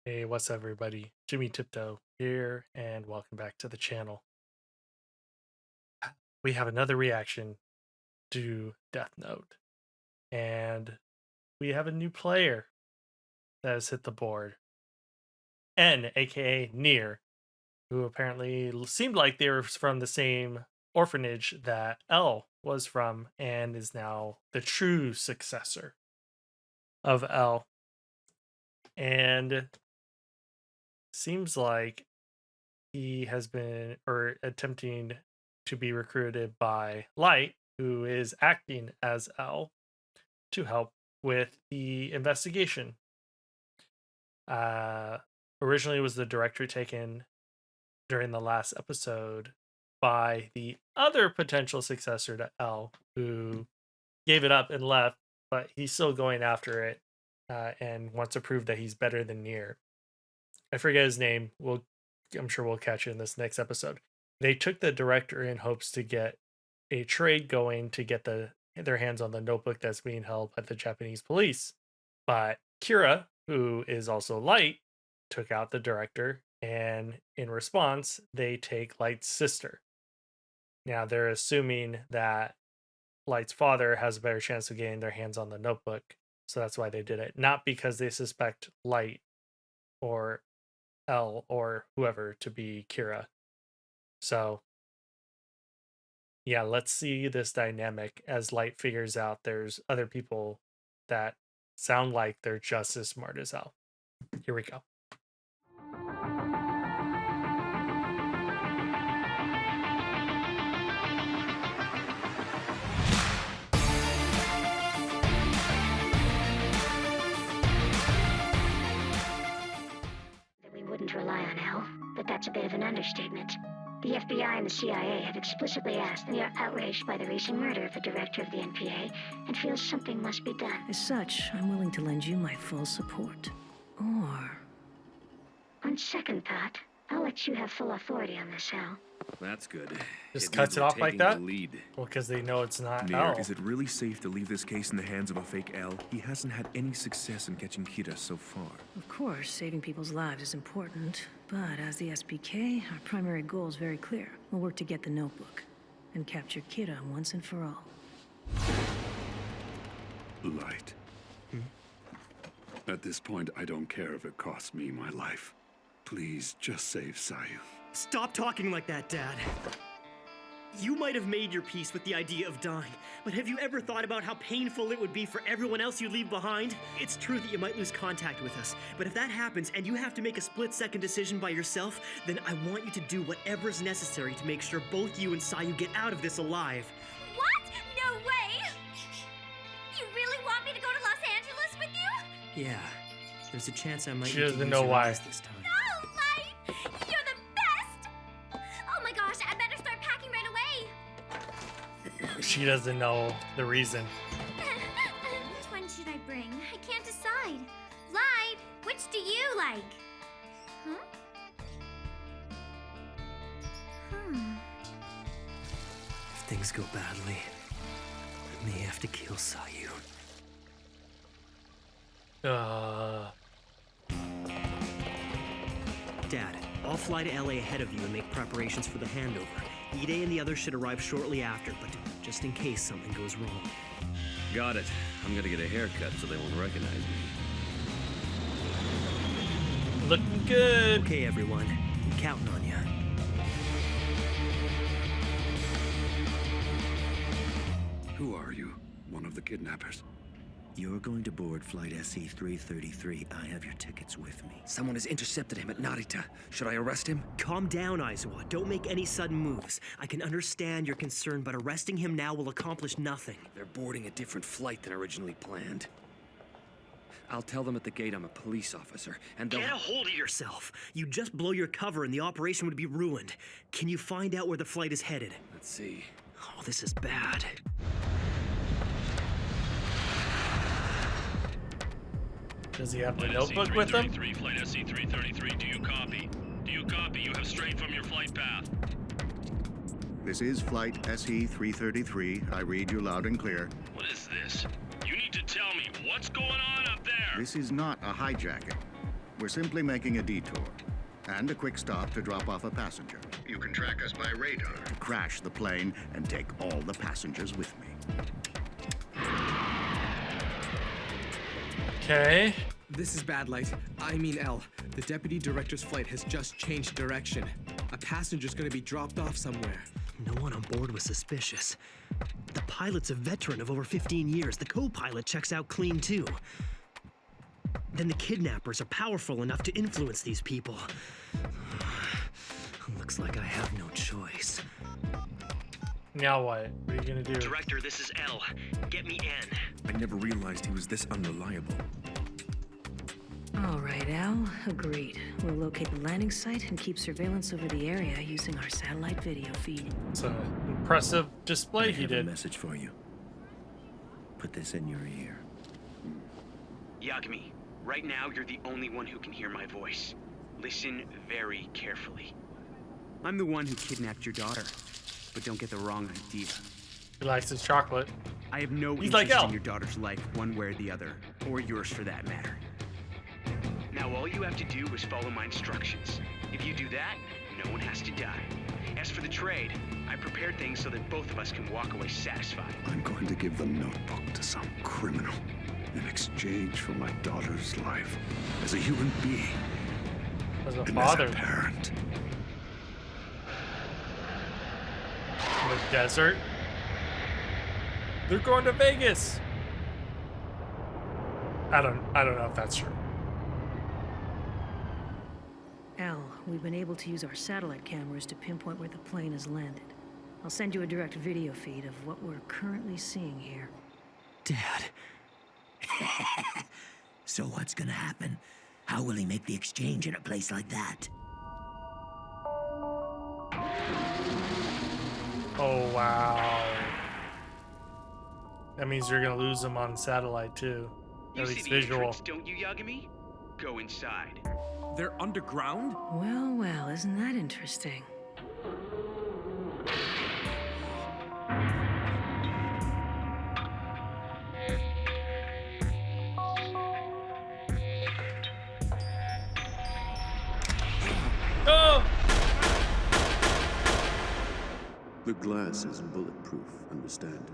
Hey, what's up, everybody? JimmyTiptoe here, and welcome back to the channel. We have another reaction to Death Note, and we have a new player that has hit the board. N, aka Near, who apparently seemed like they were from the same orphanage that L was from, and is now the true successor of L. And seems like he has been or attempting to be recruited by Light, who is acting as L, to help with the investigation. Uh, Originally, was the director taken during the last episode by the other potential successor to L, who gave it up and left, but he's still going after it and wants to prove that he's better than Nier. I forget his name. I'm sure we'll catch it in this next episode. They took the director in hopes to get a trade going to get their hands on the notebook that's being held by the Japanese police. But Kira, who is also Light, took out the director, and in response, they take Light's sister. Now they're assuming that Light's father has a better chance of getting their hands on the notebook, so that's why they did it. Not because they suspect Light or L or whoever to be Kira. So yeah, let's see this dynamic as Light figures out there's other people that sound like they're just as smart as L. Here we go. That we wouldn't rely on Al, but that's a bit of an understatement. The FBI and the CIA have explicitly asked, and they are outraged by the recent murder of the director of the NPA and feel something must be done. As such, I'm willing to lend you my full support. Or... On second thought, I'll let you have full authority on this, Al. That's good. Just It cuts means it we're off like taking that? the lead. Well, because they know it's not Mir, L. is it really safe to leave this case in the hands of a fake L? He hasn't had any success in catching Kira so far. Of course, saving people's lives is important, but as the SPK, our primary goal is very clear. We'll work to get the notebook and capture Kira once and for all. Light. At this point, I don't care if it costs me my life. Please, just save Sayu. Stop talking like that, Dad. You might have made your peace with the idea of dying, but have you ever thought about how painful it would be for everyone else you leave behind? It's true that you might lose contact with us, but if that happens and you have to make a split-second decision by yourself, then I want you to do whatever's necessary to make sure both you and Sayu get out of this alive. What? No way! You really want me to go to Los Angeles with you? Yeah, there's a chance I might She need to doesn't use know your why. eyes this time. No, Light! You're the best! Oh my gosh, I better start packing right away. She doesn't know the reason. Which one should I bring? I can't decide. Light, which do you like? Huh? If things go badly, I may have to kill Sayu. Dad, I'll fly to LA ahead of you and make preparations for the handover. Ide and the others should arrive shortly after, but just in case something goes wrong. Got it. I'm gonna get a haircut so they won't recognize me. Looking good. Okay, everyone. I'm counting on you. Who are you? One of the kidnappers? You're going to board flight SE-333. I have your tickets with me. Someone has intercepted him at Narita. Should I arrest him? Calm down, Aizawa. Don't make any sudden moves. I can understand your concern, but arresting him now will accomplish nothing. They're boarding a different flight than originally planned. I'll tell them at the gate I'm a police officer, and they'll... Get a hold of yourself. You'd just blow your cover and the operation would be ruined. Can you find out where the flight is headed? Let's see. Oh, this is bad. Does he have the Flight notebook with him? SC-333, Flight SC-333, do you copy? Do you copy? You have strayed from your flight path. This is Flight SE-333. I read you loud and clear. What is this? You need to tell me what's going on up there. This is not a hijacking. We're simply making a detour. And a quick stop to drop off a passenger. You can track us by radar. Crash the plane and take all the passengers with me. Okay. This is Bad Light. I mean L. The deputy director's flight has just changed direction. A passenger's gonna be dropped off somewhere. No one on board was suspicious. The pilot's a veteran of over 15 years. The co-pilot checks out clean too. Then the kidnappers are powerful enough to influence these people. Looks like I have no choice. Now what? What are you gonna do? Director, this is L. Get me in. I never realized he was this unreliable. All right, Al. Agreed. We'll locate the landing site and keep surveillance over the area using our satellite video feed. It's an impressive display I he have did. a message for you. Put this in your ear. Yagami, right now you're the only one who can hear my voice. Listen very carefully. I'm the one who kidnapped your daughter, but don't get the wrong idea. He likes his chocolate. I have no He's like interest Al. in your daughter's life, one way or the other, or yours for that matter. Now all you have to do is follow my instructions. If you do that, no one has to die. As for the trade, I prepared things so that both of us can walk away satisfied. I'm going to give the notebook to some criminal in exchange for my daughter's life as a human being As a and father. as a parent. In the desert. They're going to Vegas. I don't know if that's true. Al, we've been able to use our satellite cameras to pinpoint where the plane has landed. I'll send you a direct video feed of what we're currently seeing here. Dad. So what's gonna happen? How will he make the exchange in a place like that? Oh, wow. That means you're going to lose them on satellite, too. You At see least the visual. entrance, don't you, Yagami? Go inside. They're underground? Well, well, isn't that interesting? Oh! The glass is bulletproof, understand?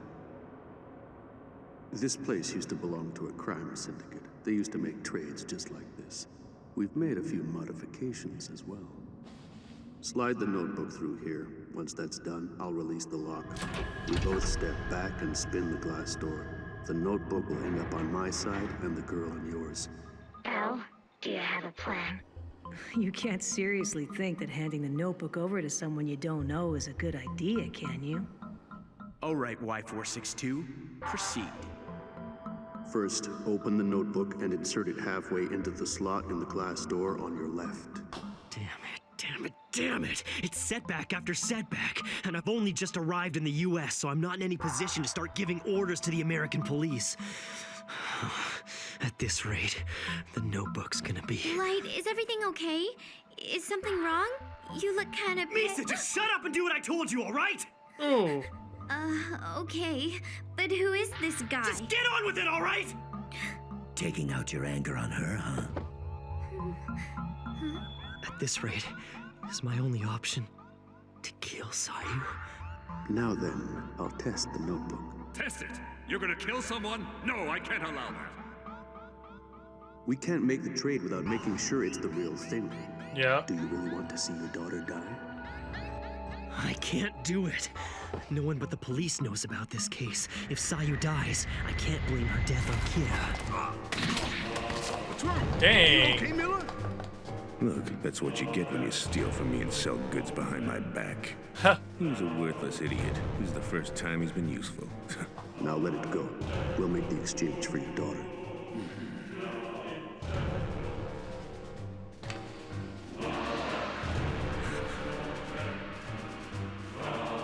This place used to belong to a crime syndicate. They used to make trades just like this. We've made a few modifications as well. Slide the notebook through here. Once that's done, I'll release the lock. We both step back and spin the glass door. The notebook will end up on my side and the girl on yours. Al, do you have a plan? You can't seriously think that handing the notebook over to someone you don't know is a good idea, can you? All right, Y462, proceed. First, open the notebook and insert it halfway into the slot in the glass door on your left. Damn it, damn it, damn it! It's setback after setback, and I've only just arrived in the US, so I'm not in any position to start giving orders to the American police. At this rate, the notebook's gonna be... Light, is everything okay? Is something wrong? You look kind of... Lisa, just shut up and do what I told you, all right? Ooh. Okay. But who is this guy? Just get on with it, all right? Taking out your anger on her, huh? At this rate, is my only option to kill Sayu. Now then, I'll test the notebook. Test it! You're gonna kill someone? No, I can't allow that. We can't make the trade without making sure it's the real thing. Yeah. Do you really want to see your daughter die? I can't do it. No one but the police knows about this case. If Sayu dies, I can't blame her death on Kira. What's wrong? Dang. Okay, Miller? Look, that's what you get when you steal from me and sell goods behind my back. He's a worthless idiot. This is the first time he's been useful. Now let it go. We'll make the exchange for your daughter.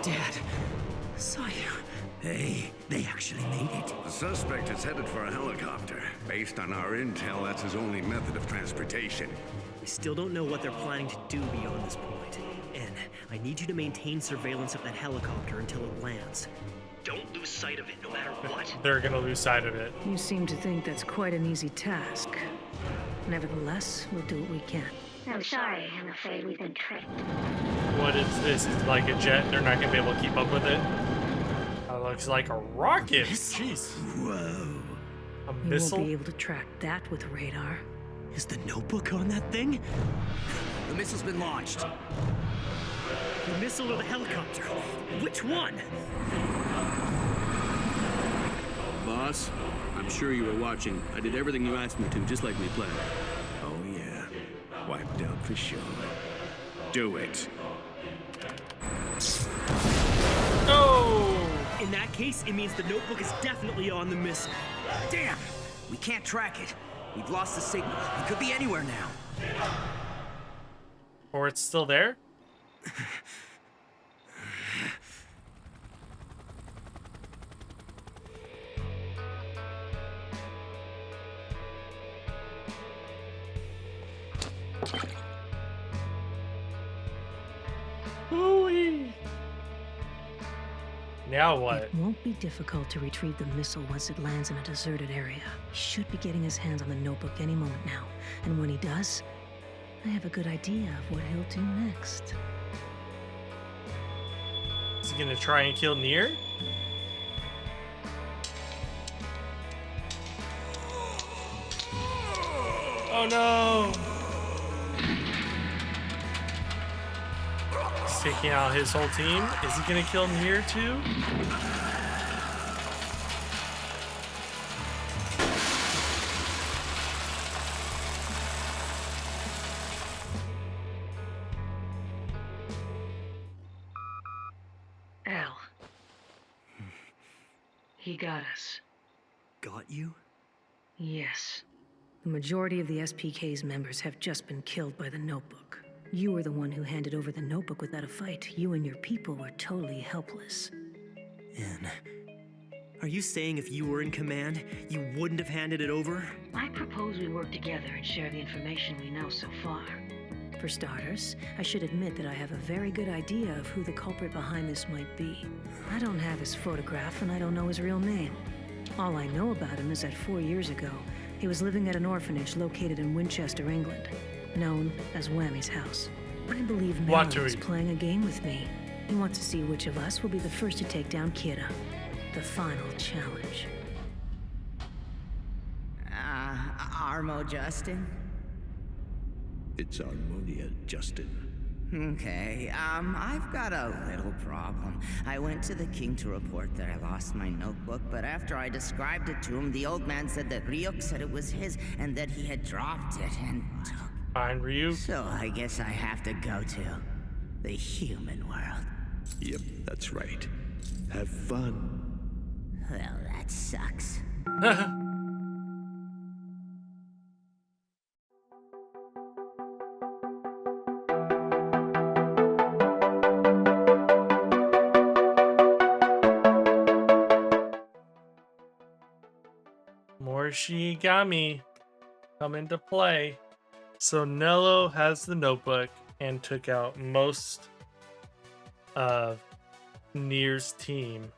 Dad, Sayu. Hey, they actually made it. The suspect is headed for a helicopter. Based on our intel, that's his only method of transportation. We still don't know what they're planning to do beyond this point. And I need you to maintain surveillance of that helicopter until it lands. Don't lose sight of it, no matter what. They're gonna lose sight of it. You seem to think that's quite an easy task. Nevertheless, we'll do what we can. I'm sorry, I'm afraid we've been tricked. What is this? It's like a jet. They're not gonna be able to keep up with it. Looks like a rocket. Jeez. Whoa. A You missile? won't be able to track that with radar. Is the notebook on that thing? The missile's been launched. The missile or the helicopter? Which one? Boss, I'm sure you were watching. I did everything you asked me to, just like we planned. Oh, yeah. Wiped out for sure. Do it. Oh! In that case, it means the notebook is definitely on the missile. Damn! We can't track it. We've lost the signal. It could be anywhere now. Or it's still there? Ooh-wee. Now what? It won't be difficult to retrieve the missile once it lands in a deserted area. He should be getting his hands on the notebook any moment now. And when he does, I have a good idea of what he'll do next. Is he gonna try and kill Nier? Oh no! He's taking out his whole team. Is he gonna kill Nier too? Al. He got us. Got you? Yes. The majority of the SPK's members have just been killed by the notebook. You were the one who handed over the notebook without a fight. You and your people were totally helpless. Anne, are you saying if you were in command, you wouldn't have handed it over? I propose we work together and share the information we know so far. For starters, I should admit that I have a very good idea of who the culprit behind this might be. I don't have his photograph and I don't know his real name. All I know about him is that 4 years ago, he was living at an orphanage located in Winchester, England, known as Whammy's House. I believe Melon is playing a game with me. He wants to see which of us will be the first to take down Kira. The final challenge. Armo Justin? It's Harmonia, Justin. Okay, I've got a little problem. I went to the king to report that I lost my notebook, but after I described it to him, the old man said that Ryuk said it was his and that he had dropped it and took. Fine, Ryuk. So I guess I have to go to the human world. Yep, that's right. Have fun. Well, that sucks. More SHINIGAMI come into play. So Nello has the notebook and took out most of Nier's team.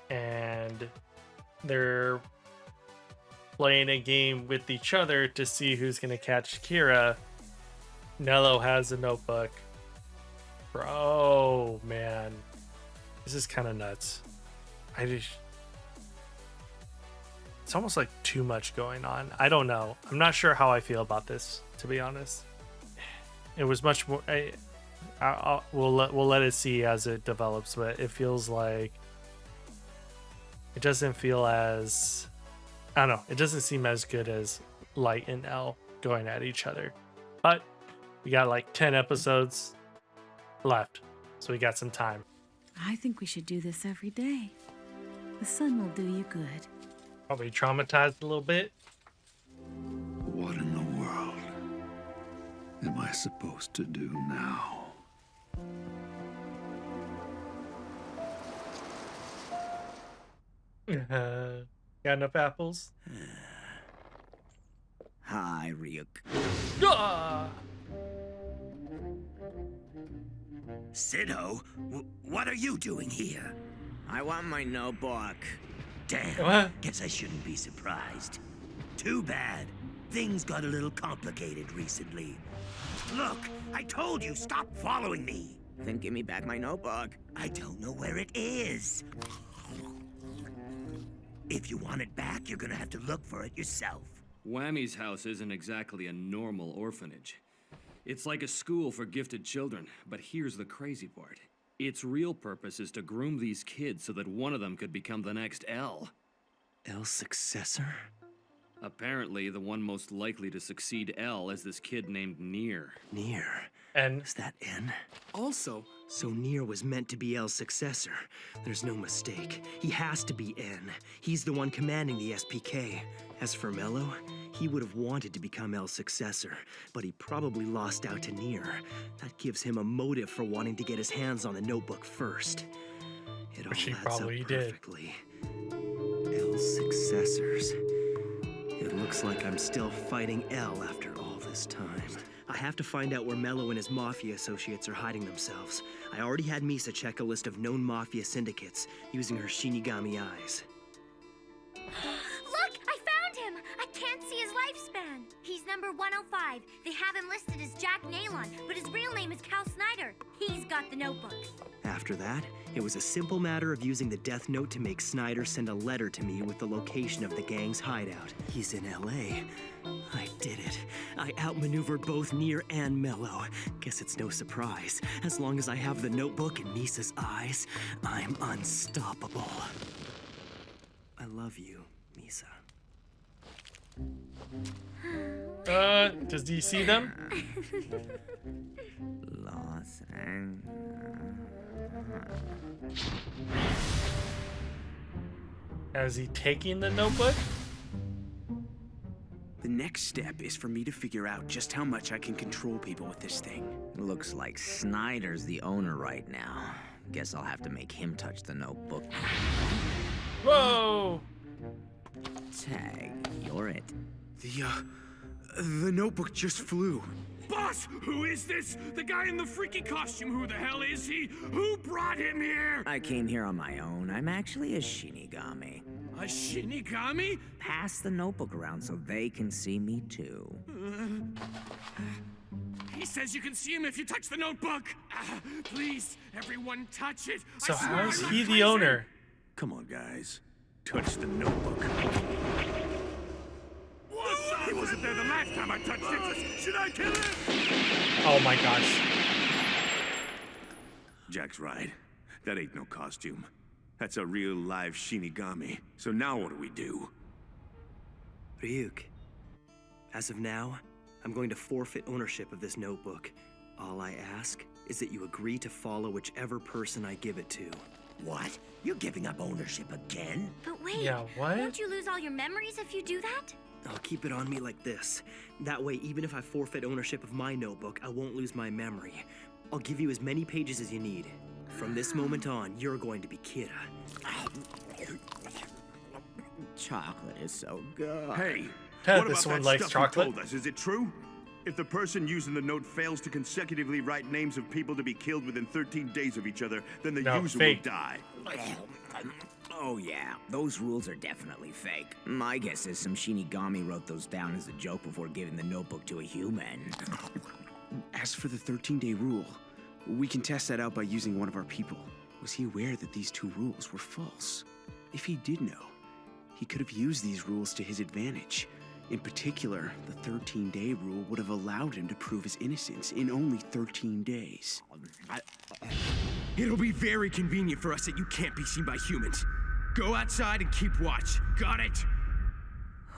And they're playing a game with each other to see who's going to catch Kira. Nello has a notebook. Bro, man. This is kind of nuts. It's almost like too much going on. I don't know. I'm not sure how I feel about this, to be honest. It was much more. We'll let it see as it develops, but it feels like it doesn't feel as, I don't know. It doesn't seem as good as Light and L going at each other. But we got like 10 episodes left, so we got some time. I think we should do this every day. The sun will do you good. Probably traumatized a little bit. What in the world am I supposed to do now? Got enough apples? Hi, Ryuk. Ah! Sidoh, what are you doing here? I want my notebook. Damn, What? guess I shouldn't be surprised. Too bad. Things got a little complicated recently. Look, I told you, stop following me. Then give me back my notebook. I don't know where it is. If you want it back, you're gonna have to look for it yourself. Whammy's house isn't exactly a normal orphanage. It's like a school for gifted children, but here's the crazy part. Its real purpose is to groom these kids so that one of them could become the next L. L's successor? Apparently, the one most likely to succeed L is this kid named Nier. Nier? And is that N? Also, so Nier was meant to be L's successor. There's no mistake. He has to be N. He's the one commanding the SPK. As for Mello, he would have wanted to become L's successor, but he probably lost out to Nier. That gives him a motive for wanting to get his hands on the notebook first. It all Which he adds probably up did. perfectly. L's successors. It looks like I'm still fighting L after all this time. I have to find out where Mello and his mafia associates are hiding themselves. I already had Misa check a list of known mafia syndicates using her Shinigami eyes. Look! I found him! I can't see his lifespan. He's number 105. They have him listed as Jack Nalon, but his real name is Cal Snyder. He's got the notebook. After that, it was a simple matter of using the Death Note to make Snyder send a letter to me with the location of the gang's hideout. He's in LA. I did it. I outmaneuvered both Nier and Mello. Guess it's no surprise. As long as I have the notebook in Misa's eyes, I'm unstoppable. I love you, Misa. Does he see them? Los Angeles. Is he taking the notebook? The next step is for me to figure out just how much I can control people with this thing. Looks like Snyder's the owner right now. Guess I'll have to make him touch the notebook. Whoa! Tag, you're it. The notebook just flew. Boss, who is this? The guy in the freaky costume, who the hell is he? Who brought him here? I came here on my own. I'm actually a Shinigami. A Shinigami? Pass the notebook around so they can see me too. He says you can see him if you touch the notebook. Please, everyone touch it. So I swear how is I'm he not the crazy. owner? Come on, guys. Touch the notebook. He wasn't there the last time I touched it. Should I kill him? Oh my gosh. Jack's right. That ain't no costume. That's a real live Shinigami. So now what do we do? Ryuk, as of now, I'm going to forfeit ownership of this notebook. All I ask is that you agree to follow whichever person I give it to. What? You're giving up ownership again? But wait, Yeah, what? won't you lose all your memories if you do that? I'll keep it on me like this. That way, even if I forfeit ownership of my notebook, I won't lose my memory. I'll give you as many pages as you need. From this moment on, you're going to be Kira. Chocolate is so good. Hey, This what about one that likes stuff chocolate. you told us? Is it true? If the person using the note fails to consecutively write names of people to be killed within 13 days of each other, then the No, user fake. will die. Oh yeah, those rules are definitely fake. My guess is some Shinigami wrote those down as a joke before giving the notebook to a human. As for the 13-day rule, we can test that out by using one of our people. Was he aware that these two rules were false? If he did know, he could have used these rules to his advantage. In particular, the 13-day rule would have allowed him to prove his innocence in only 13 days. It'll be very convenient for us that you can't be seen by humans. Go outside and keep watch. Got it?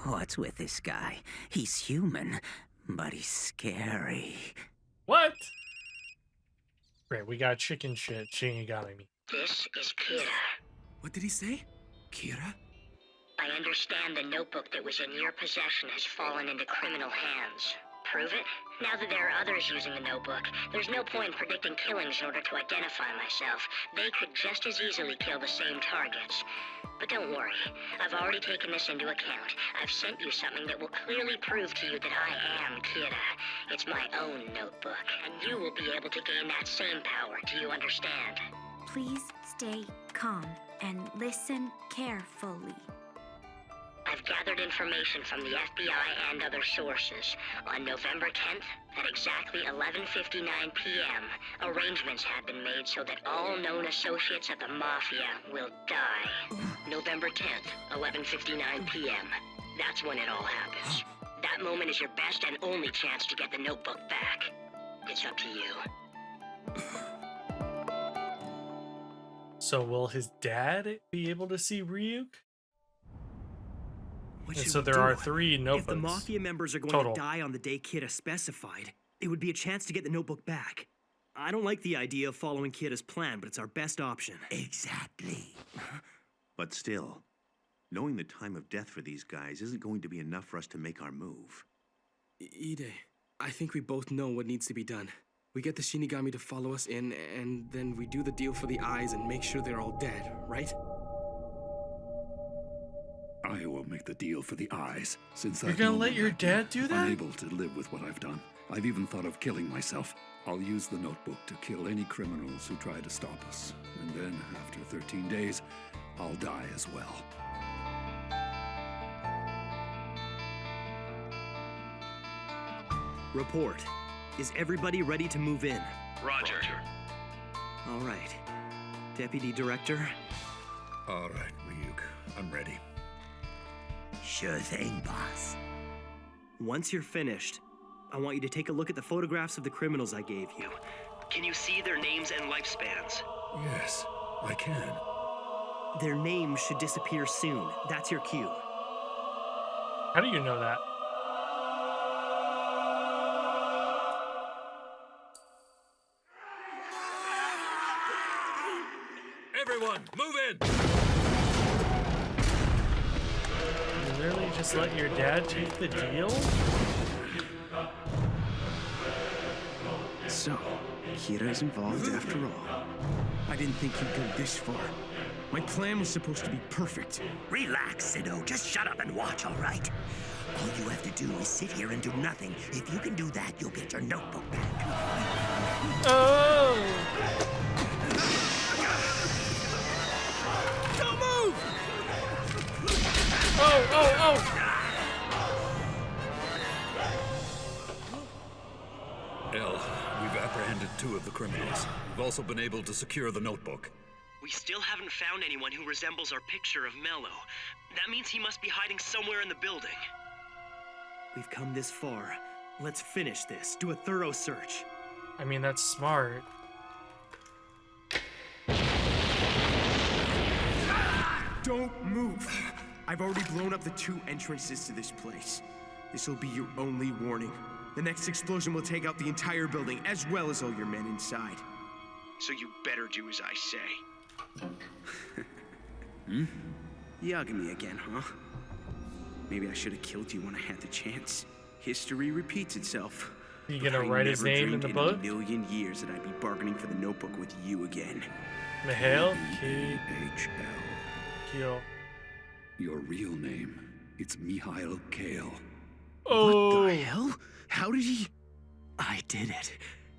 What's with this guy? He's human, but he's scary. What? Great, we got chicken shit Shinigami. This is Kira. What did he say? Kira? I understand the notebook that was in your possession has fallen into criminal hands. Prove it? Now that there are others using the notebook, there's no point in predicting killings in order to identify myself. They could just as easily kill the same targets. But don't worry, I've already taken this into account. I've sent you something that will clearly prove to you that I am Kira. It's my own notebook, and you will be able to gain that same power. Do you understand? Please stay calm and listen carefully. I've gathered gathered information from the FBI and other sources. On November 10th, at exactly 11:59 p.m., arrangements have been made so that all known associates of the Mafia will die. November 10th, 11:59 p.m. That's when it all happens. That moment is your best and only chance to get the notebook back. It's up to you. So will his dad be able to see Ryuk? What And should so we there do? are 3 notebooks. If the Mafia members are going total. to die on the day Kida specified, it would be a chance to get the notebook back. I don't like the idea of following Kida's plan, but it's our best option. Exactly. But still, knowing the time of death for these guys isn't going to be enough for us to make our move. Ide, I think we both know what needs to be done. We get the Shinigami to follow us in, and then we do the deal for the eyes and make sure they're all dead, right? I will make the deal for the eyes, since You're that gonna moment let your I've been dad do that? Unable to live with what I've done. I've even thought of killing myself. I'll use the notebook to kill any criminals who try to stop us. And then, after 13 days, I'll die as well. Report. Is everybody ready to move in? Roger. All right. Deputy Director? All right, Ryuk. I'm ready. Sure thing, boss. Once you're finished, I want you to take a look at the photographs of the criminals I gave you. Can you see their names and lifespans? Yes, I can. Their names should disappear soon. That's your cue. How do you know that? Everyone, move in! You literally just let your dad take the deal? So, Kira's involved after all. I didn't think he'd go this far. My plan was supposed to be perfect. Relax, Sidoh. Just shut up and watch, all right? All you have to do is sit here and do nothing. If you can do that, you'll get your notebook back. Oh! Don't move! Oh! Elle, we've apprehended 2 of the criminals. We've also been able to secure the notebook. We still haven't found anyone who resembles our picture of Mello. That means he must be hiding somewhere in the building. We've come this far. Let's finish this. Do a thorough search. I mean, that's smart. Don't move! I've already blown up the 2 entrances to this place. This will be your only warning. The next explosion will take out the entire building, as well as all your men inside. So you better do as I say. Yagami again, huh? Maybe I should have killed you when I had the chance. History repeats itself. You But gonna I write his never name in dreamed the book? a million years that I'd be bargaining for the notebook with you again. Mihail H.L. Keel. Your real name, it's Mikhail Kale. Oh! What the hell? How did he... I did it.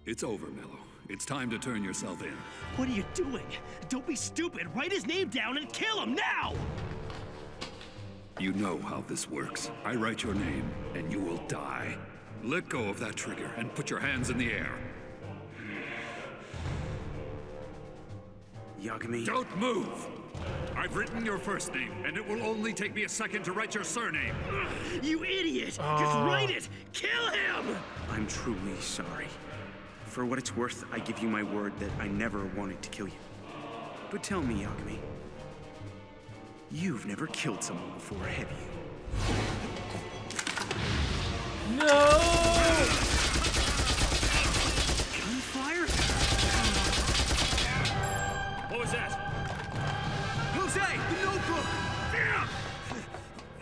It's over, Mello. It's time to turn yourself in. What are you doing? Don't be stupid. Write his name down and kill him now! You know how this works. I write your name, and you will die. Let go of that trigger and put your hands in the air. Yagami... Don't move! I've written your first name, and it will only take me a second to write your surname. You idiot! Just write it! Kill him! I'm truly sorry. For what it's worth, I give you my word that I never wanted to kill you. But tell me, Yagami, you've never killed someone before, have you? No! Gunfire? What was that? Jose, the notebook! Damn!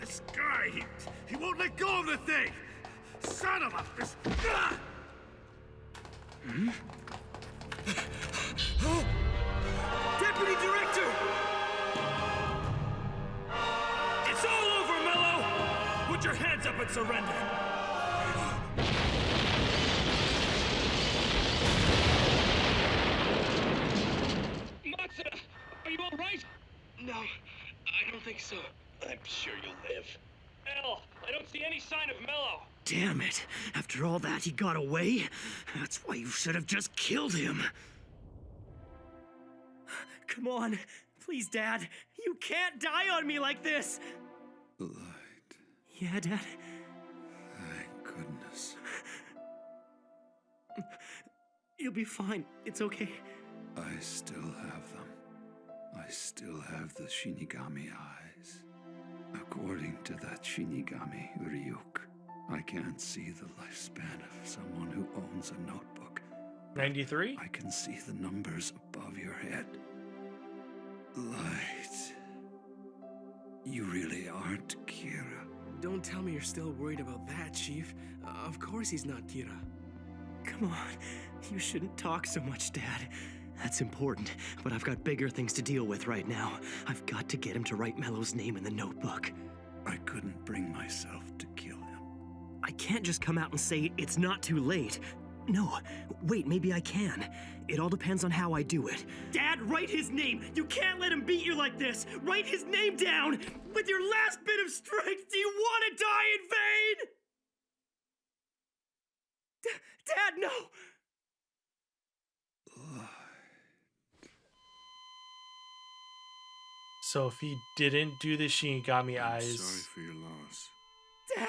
This guy, he won't let go of the thing! Son of a... Deputy Director! It's all over, Mello! Put your hands up and surrender! Matsuda, are you all right? No, I don't think so. I'm sure you'll live. any sign of Mello. Damn it. After all that, he got away? That's why you should have just killed him. Come on. Please, Dad. You can't die on me like this. Light. Yeah, Dad? Thank goodness. You'll be fine. It's okay. I still have them. I still have the Shinigami eyes. According to that Shinigami, Ryuk, I can't see the lifespan of someone who owns a notebook. 93? I can see the numbers above your head. Light. You really aren't Kira. Don't tell me you're still worried about that, Chief. Of course he's not Kira. Come on. You shouldn't talk so much, Dad. That's important, but I've got bigger things to deal with right now. I've got to get him to write Mello's name in the notebook. I couldn't bring myself to kill him. I can't just come out and say it's not too late. No, wait, maybe I can. It all depends on how I do it. Dad, write his name! You can't let him beat you like this! Write his name down! With your last bit of strength, do you want to die in vain? Dad, no! So if he didn't do the Shinigami I'm eyes, sorry for your loss. Dad!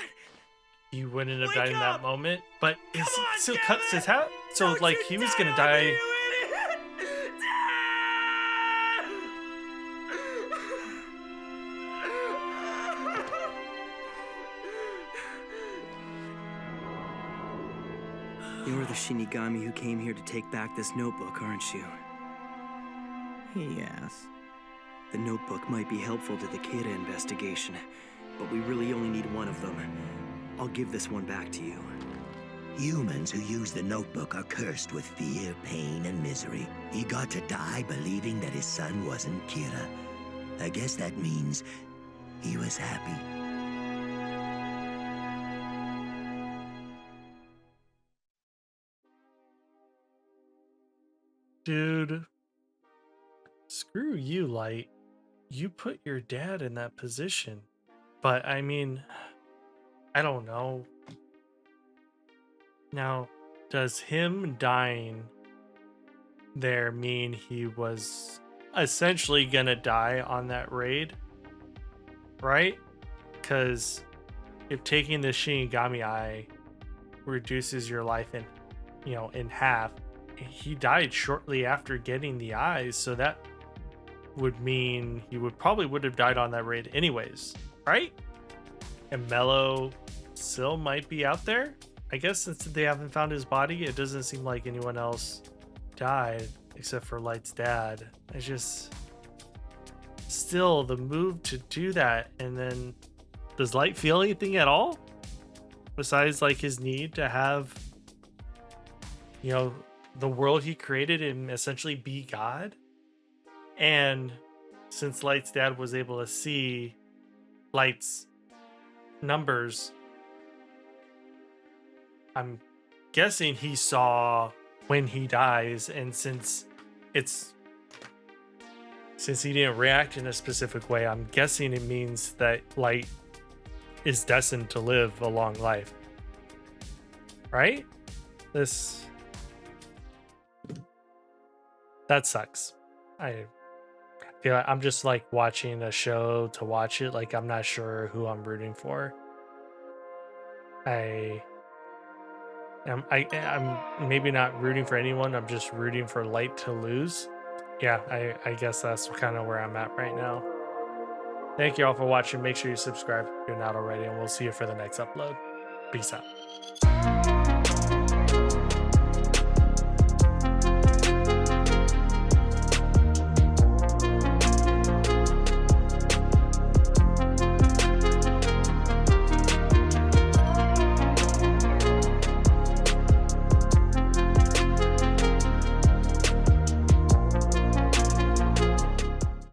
he wouldn't have Wake died in that up! moment. But he Come on, still damn cuts it! his hat. So Don't like you he was die gonna on die. me, you idiot! You're the Shinigami who came here to take back this notebook, aren't you? Yes. The notebook might be helpful to the Kira investigation, but we really only need one of them. I'll give this one back to you. Humans who use the notebook are cursed with fear, pain, and misery. He got to die believing that his son wasn't Kira. I guess that means he was happy. Dude, screw you, Light. You put your dad in that position. But I mean, I don't know. Now, does him dying there mean he was essentially gonna die on that raid? Right? Because if taking the Shinigami eye reduces your life in half, he died shortly after getting the eyes, so that would mean he would have died on that raid anyways, right? And Mello still might be out there. I guess since they haven't found his body, it doesn't seem like anyone else died except for Light's dad. I just still the move to do that, and then does Light feel anything at all besides like his need to have the world he created and essentially be God? And since Light's dad was able to see Light's numbers, I'm guessing he saw when he dies, and since he didn't react in a specific way, I'm guessing it means that Light is destined to live a long life. Right? That sucks. I feel like I'm just like watching a show to watch it. Like I'm not sure who I'm rooting for. I'm maybe not rooting for anyone. I'm just rooting for Light to lose. Yeah, I guess that's kind of where I'm at right now. Thank you all for watching. Make sure you subscribe if you're not already, and we'll see you for the next upload. Peace out.